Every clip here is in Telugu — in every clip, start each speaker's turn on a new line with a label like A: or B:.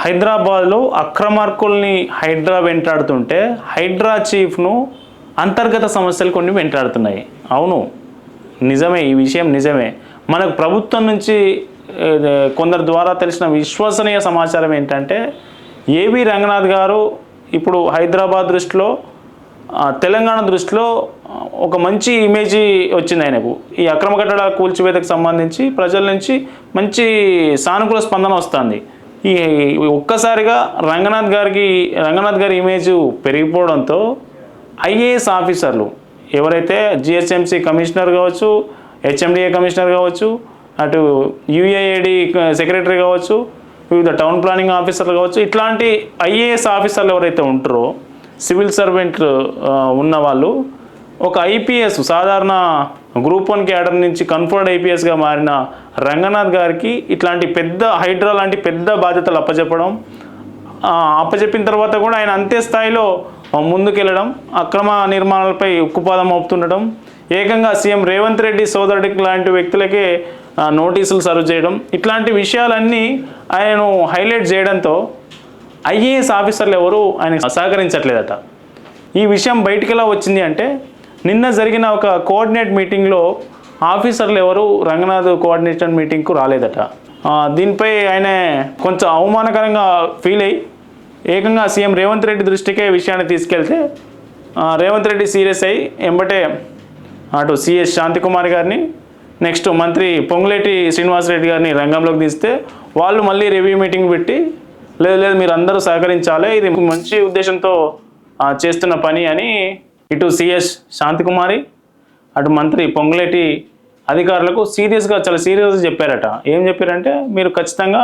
A: హైదరాబాద్లో అక్రమార్కుల్ని హైడ్రా వెంటాడుతుంటే హైడ్రా చీఫ్ను అంతర్గత సమస్యలు కొన్ని వెంటాడుతున్నాయి. అవును, నిజమే, ఈ విషయం నిజమే. మనకు ప్రభుత్వం నుంచి కొందరి ద్వారా తెలిసిన విశ్వసనీయ సమాచారం ఏంటంటే ఏవి రంగనాథ్ గారు ఇప్పుడు హైదరాబాద్ దృష్టిలో, తెలంగాణ దృష్టిలో ఒక మంచి ఇమేజీ వచ్చింది ఆయనకు. ఈ అక్రమ కట్టడాల కూల్చివేతకు సంబంధించి ప్రజల నుంచి మంచి సానుకూల స్పందన వస్తుంది. ఈ ఒక్కసారిగా రంగనాథ్ గారి ఇమేజ్ పెరిగిపోవడంతో ఐఏఎస్ ఆఫీసర్లు ఎవరైతే జిహెచ్ఎంసీ కమిషనర్ కావచ్చు, హెచ్ఎండిఏ కమిషనర్ కావచ్చు, అటు యుఏఏడి సెక్రటరీ కావచ్చు, వివిధ టౌన్ ప్లానింగ్ ఆఫీసర్లు కావచ్చు, ఇట్లాంటి ఐఏఎస్ ఆఫీసర్లు ఎవరైతే ఉంటారో సివిల్ సర్వెంట్ ఉన్నవాళ్ళు ఒక ఐపీఎస్ సాధారణ గ్రూప్ 1 క్యాడర్ నుంచి కన్ఫర్డ్ ఐపీఎస్గా మారిన రంగనాథ్ గారికి ఇట్లాంటి పెద్ద హైడ్రా లాంటి పెద్ద బాధ్యతలు అప్పచెప్పిన తర్వాత కూడా ఆయన అంతే స్థాయిలో ముందుకెళ్ళడం, అక్రమ నిర్మాణాలపై ఉక్కుపాదం మోపుతుండడం, ఏకంగా సీఎం రేవంత్ రెడ్డి సోదరుడికి లాంటి వ్యక్తులకే నోటీసులు సర్వ్ చేయడం, ఇట్లాంటి విషయాలన్నీ ఆయనను హైలైట్ చేయడంతో ఐఏఎస్ ఆఫీసర్లు ఎవరు ఆయన సహకరించట్లేదట. ఈ విషయం బయటికి ఎలా వచ్చింది అంటే నిన్న జరిగిన ఒక కోఆర్డినేట్ మీటింగ్లో ఆఫీసర్లు ఎవరు రంగనాథ్ కోఆర్డినేషన్ మీటింగ్కు రాలేదట. దీనిపై ఆయన కొంచెం అవమానకరంగా ఫీల్ అయ్యి ఏకంగా సీఎం రేవంత్ రెడ్డి దృష్టికే విషయాన్ని తీసుకెళ్తే రేవంత్ రెడ్డి సీరియస్ అయ్యి ఎంబటే అటు సిఎస్ శాంతికుమార్ గారిని, నెక్స్ట్ మంత్రి పొంగులేటి శ్రీనివాసరెడ్డి గారిని రంగంలోకి తీస్తే వాళ్ళు మళ్ళీ రివ్యూ మీటింగ్ పెట్టి లేదు మీరు అందరూ సహకరించాలి, ఇది మంచి ఉద్దేశంతో చేస్తున్న పని అని ఇటు సిఎస్ శాంతికుమారి అటు మంత్రి పొంగులేటి అధికారులకు చాలా సీరియస్గా చెప్పారట. ఏం చెప్పారంటే మీరు ఖచ్చితంగా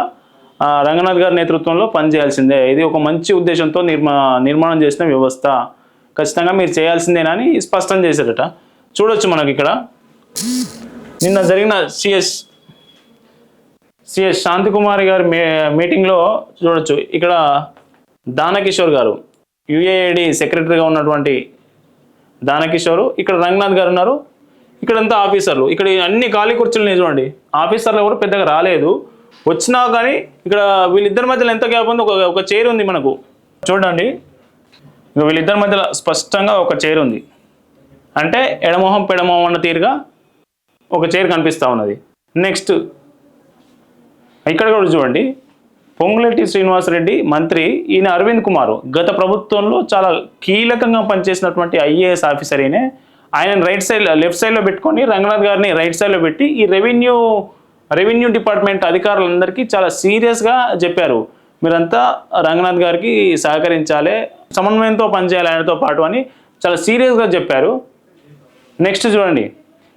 A: రంగనాథ్ గారి నేతృత్వంలో పనిచేయాల్సిందే, ఇది ఒక మంచి ఉద్దేశంతో నిర్మాణం చేసిన వ్యవస్థ, ఖచ్చితంగా మీరు చేయాల్సిందేనని స్పష్టం చేశారట. చూడొచ్చు మనకి ఇక్కడ నిన్న జరిగిన సిఎస్ శాంతికుమారి గారి మీటింగ్లో చూడొచ్చు. ఇక్కడ దానకిషోర్ గారు యుఏఏడి సెక్రటరీగా ఉన్నటువంటి దానకిషోరు, ఇక్కడ రంగనాథ్ గారు ఉన్నారు, ఇక్కడంతా ఆఫీసర్లు. ఇక్కడ అన్ని ఖాళీ కుర్చీలు చూడండి, ఆఫీసర్లు ఎవరు పెద్దగా రాలేదు. వచ్చినా కానీ ఇక్కడ వీళ్ళిద్దరి మధ్యలో ఎంత గ్యాప్ ఉంది, ఒక చైర్ ఉంది మనకు చూడండి. ఇక వీళ్ళిద్దరి మధ్యలో స్పష్టంగా ఒక చైర్ ఉంది, అంటే ఎడమొహం పెడమొహం అన్న తీరుగా ఒక చైర్ కనిపిస్తూ ఉన్నది. నెక్స్ట్ ఇక్కడ కూడా చూడండి, పొంగులేటి శ్రీనివాసరెడ్డి మంత్రి, ఈయన అరవింద్ కుమార్ గత ప్రభుత్వంలో చాలా కీలకంగా పనిచేసినటువంటి ఐఏఎస్ ఆఫీసర్. ఆయన లెఫ్ట్ సైడ్లో పెట్టుకొని రంగనాథ్ గారిని రైట్ సైడ్లో పెట్టి ఈ రెవెన్యూ డిపార్ట్మెంట్ అధికారులందరికీ చాలా సీరియస్గా చెప్పారు, మీరంతా రంగనాథ్ గారికి సహకరించాలి, సమన్వయంతో పనిచేయాలి ఆయనతో పాటు అని చాలా సీరియస్గా చెప్పారు. నెక్స్ట్ చూడండి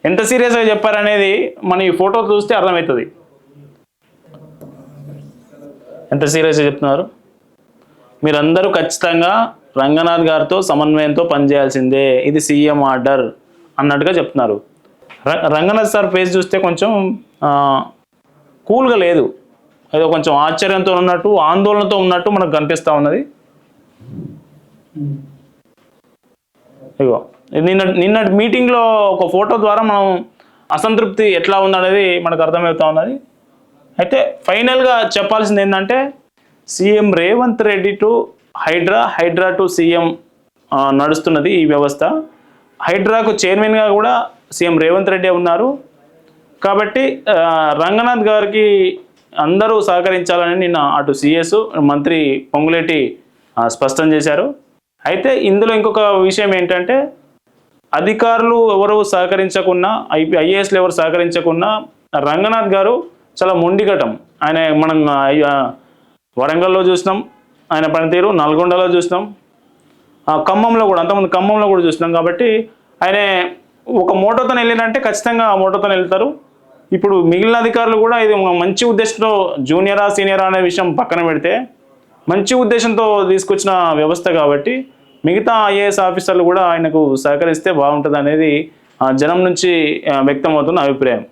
A: ఎంత సీరియస్గా చెప్పారనేది మన ఈ ఫోటో చూస్తే అర్థమవుతుంది, ఎంత సీరియస్గా చెప్తున్నారు. మీరందరూ ఖచ్చితంగా రంగనాథ్ గారితో సమన్వయంతో పనిచేయాల్సిందే, ఇది సీఎం ఆర్డర్ అన్నట్టుగా చెప్తున్నారు. రంగనాథ్ సార్ ఫేస్ చూస్తే కొంచెం కూల్గా లేదు, ఏదో కొంచెం ఆశ్చర్యంతో ఉన్నట్టు, ఆందోళనతో ఉన్నట్టు మనకు కనిపిస్తూ ఉన్నది. ఇగో నిన్నటి మీటింగ్లో ఒక ఫోటో ద్వారా మనం అసంతృప్తి ఎట్లా ఉందనేది మనకు అర్థమవుతూ ఉన్నది. అయితే ఫైనల్గా చెప్పాల్సింది ఏంటంటే CM Revanth Reddy to HYDRAA to CM నడుస్తున్నది ఈ వ్యవస్థ. హైడ్రాకు చైర్మన్గా కూడా సీఎం రేవంత్ రెడ్డి ఉన్నారు. కాబట్టి రంగనాథ్ గారికి అందరూ సహకరించాలని నిన్న అటు సిఎస్ మంత్రి పొంగులేటి స్పష్టం చేశారు. అయితే ఇందులో ఇంకొక విషయం ఏంటంటే అధికారులు ఎవరు సహకరించకున్నా, ఐఏఎస్లు ఎవరు సహకరించకున్నా రంగనాథ్ గారు చాలా మొండిఘటం. మనం వరంగల్లో చూసినాం ఆయన పనితీరు, నల్గొండలో చూసినాం, ఖమ్మంలో కూడా, అంతకుముందు ఖమ్మంలో కూడా చూసినాం. కాబట్టి ఆయన ఒక మోటోతో వెళ్ళినంటే ఖచ్చితంగా ఆ మోటోతో వెళ్తారు. ఇప్పుడు మిగిలిన అధికారులు కూడా ఇది మంచి ఉద్దేశంతో జూనియరా సీనియరా అనే విషయం పక్కన పెడితే మంచి ఉద్దేశంతో తీసుకొచ్చిన వ్యవస్థ కాబట్టి మిగతా ఐఏఎస్ ఆఫీసర్లు కూడా ఆయనకు సహకరిస్తే బాగుంటుంది అనేది జనం నుంచి వ్యక్తమవుతున్న అభిప్రాయం.